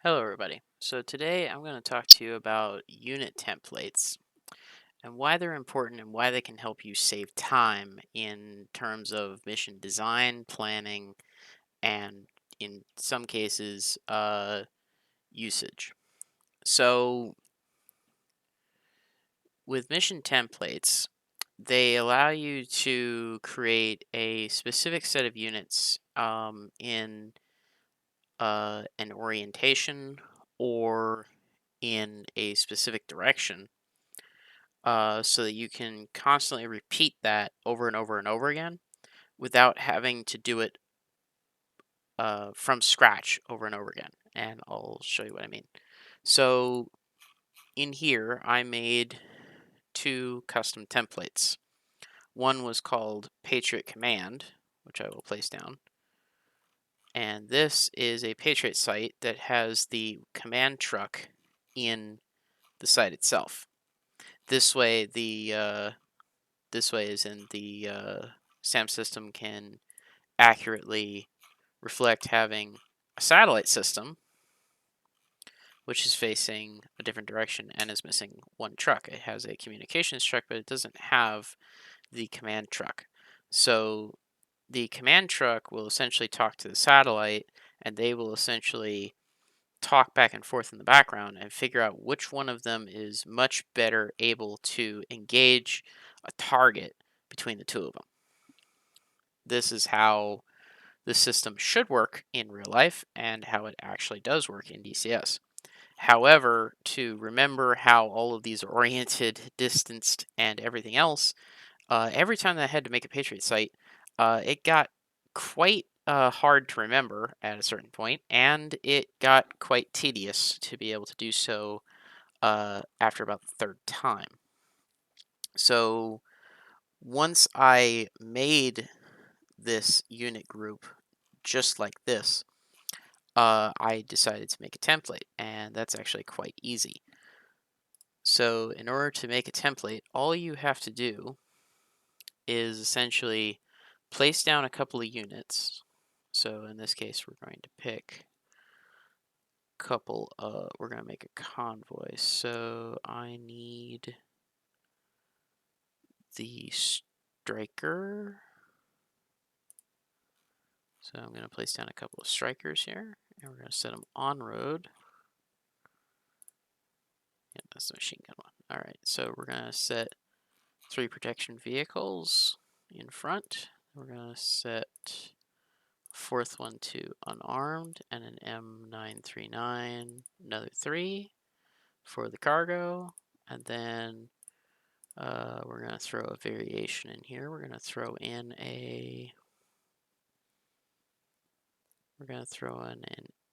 Hello everybody. So today I'm going to talk to you about unit templates and why they're important and why they can help you save time in terms of mission design, planning, and in some cases, usage. So with mission templates, they allow you to create a specific set of units in an orientation or in a specific direction so that you can constantly repeat that over and over and over again without having to do it from scratch over and over again. And I'll show you what I mean. So in here, I made two custom templates. One was called Patriot Command, which I will place down. And this is a Patriot site that has the command truck in the site itself. This way, this way is in the SAM system can accurately reflect having a satellite system which is facing a different direction and is missing one truck. It has a communications truck, but it doesn't have the command truck. So the command truck will essentially talk to the satellite, and they will essentially talk back and forth in the background and figure out which one of them is much better able to engage a target between the two of them. This is how the system should work in real life and how it actually does work in DCS. However, to remember how all of these are oriented, distanced, and everything else, every time that I had to make a Patriot site, it got quite hard to remember at a certain point, and it got quite tedious to be able to do so after about the third time. So once I made this unit group just like this, I decided to make a template, and that's actually quite easy. So in order to make a template, all you have to do is essentially place down a couple of units. So in this case, we're going to pick a couple we're going to make a convoy. So I need the striker. So I'm going to place down a couple of strikers here, and we're going to set them on road. Yeah, that's the machine gun one. All right, so we're going to set 3 protection vehicles in front. We're going to set fourth one to unarmed and an M939, another 3 for the cargo. And then we're going to throw a variation in here. We're going to throw in an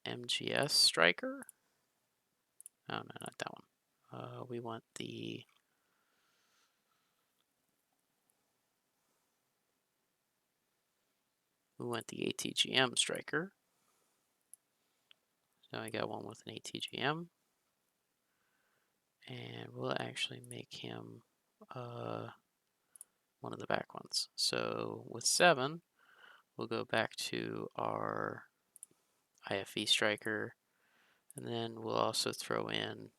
MGS striker. Oh, no, not that one. We want the ATGM striker. So I got one with an ATGM. And we'll actually make him one of the back ones. So with 7, we'll go back to our IFV striker, and then we'll also throw in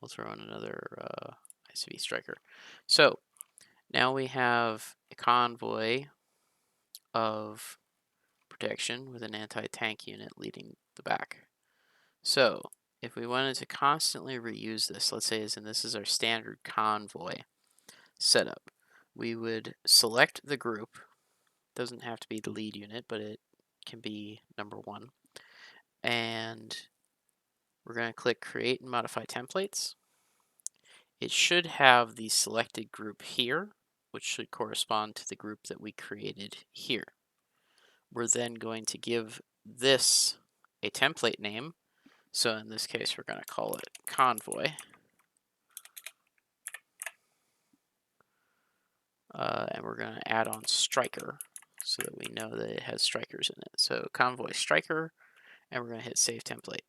another ICV striker. So now we have a convoy of protection with an anti-tank unit leading the back. So if we wanted to constantly reuse this, let's say this is our standard convoy setup, we would select the group. Doesn't have to be the lead unit, but it can be number 1. And we're going to click Create and Modify Templates. It should have the selected group here, which should correspond to the group that we created here. We're then going to give this a template name. So in this case, we're going to call it Convoy. And we're going to add on Striker so that we know that it has strikers in it. So Convoy Striker, and we're going to hit Save Template.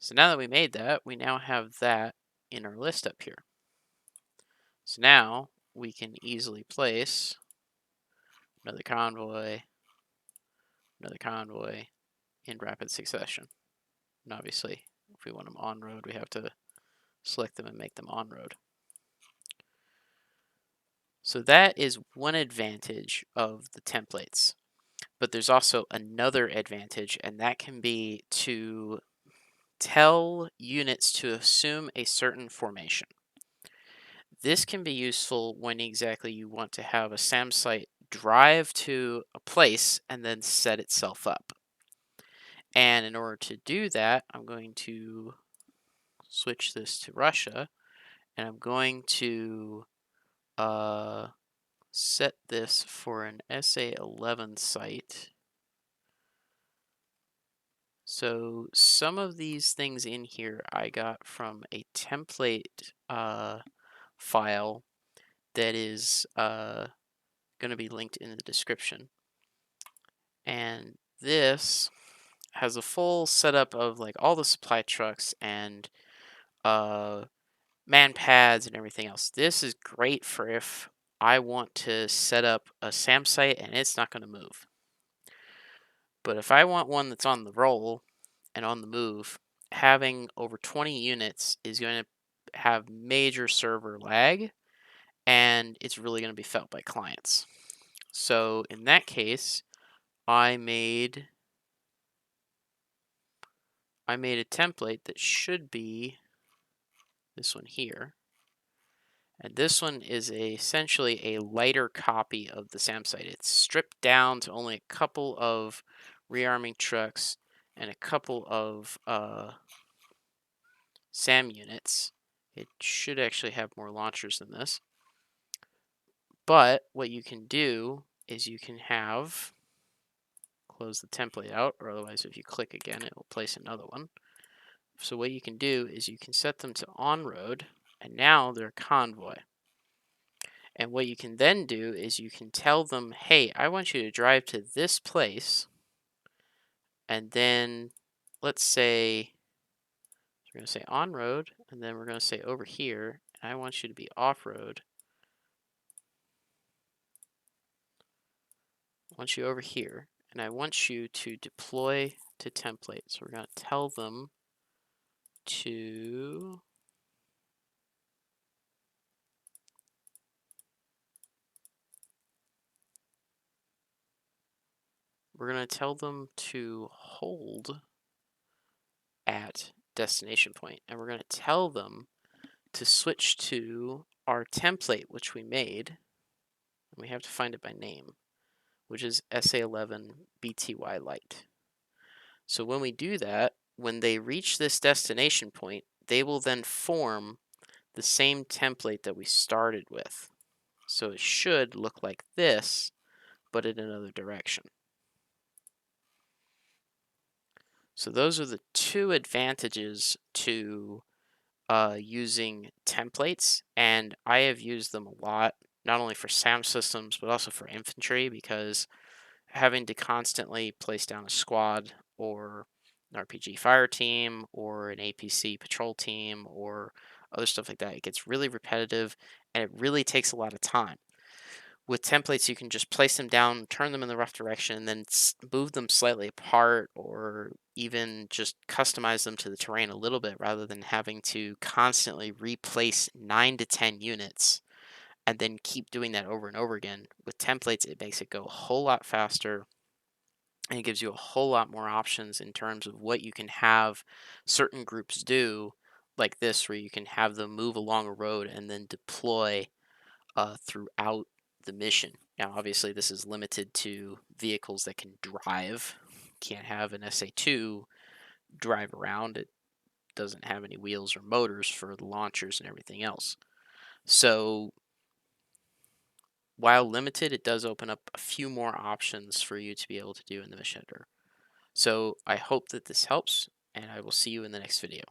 So now that we made that, we now have that in our list up here. So now we can easily place another convoy, another convoy in rapid succession. And obviously, if we want them on road, we have to select them and make them on road. So that is one advantage of the templates. But there's also another advantage, and that can be to tell units to assume a certain formation. This can be useful when exactly you want to have a SAM site drive to a place and then set itself up. And in order to do that, I'm going to switch this to Russia, and I'm going to set this for an SA11 site. So some of these things in here I got from a template file that is going to be linked in the description. And this has a full setup of like all the supply trucks and man pads and everything else. This is great for if I want to set up a SAM site and it's not going to move. But if I want one that's on the roll and on the move, having over 20 units is going to have major server lag, and it's really going to be felt by clients. So in that case, I made a template that should be this one here. And this one is essentially a lighter copy of the SAM site. It's stripped down to only a couple of rearming trucks and a couple of SAM units. It should actually have more launchers than this. But what you can do is you can close the template out, or otherwise if you click again, it will place another one. So what you can do is you can set them to on-road, and now they're convoy. And what you can then do is you can tell them, hey, I want you to drive to this place, and then let's say, we're going to say on-road, and then we're going to say over here, and I want you to be off-road. I want you over here, and I want you to deploy to template. So we're going to tell them to hold at destination point, and we're going to tell them to switch to our template, which we made, and we have to find it by name, which is SA11 BTY Lite. So when we do that, when they reach this destination point, they will then form the same template that we started with. So it should look like this, but in another direction. So those are the two advantages to using templates, and I have used them a lot, not only for SAM systems, but also for infantry, because having to constantly place down a squad or an RPG fire team or an APC patrol team or other stuff like that, it gets really repetitive and it really takes a lot of time. With templates, you can just place them down, turn them in the rough direction, and then move them slightly apart, or even just customize them to the terrain a little bit rather than having to constantly replace 9 to 10 units and then keep doing that over and over again. With templates, it makes it go a whole lot faster, and it gives you a whole lot more options in terms of what you can have certain groups do, like this, where you can have them move along a road and then deploy throughout the mission. Now, obviously, this is limited to vehicles that can drive. Can't have an SA2 drive around. It doesn't have any wheels or motors for the launchers and everything else. So, while limited, it does open up a few more options for you to be able to do in the mission editor. So, I hope that this helps, and I will see you in the next video.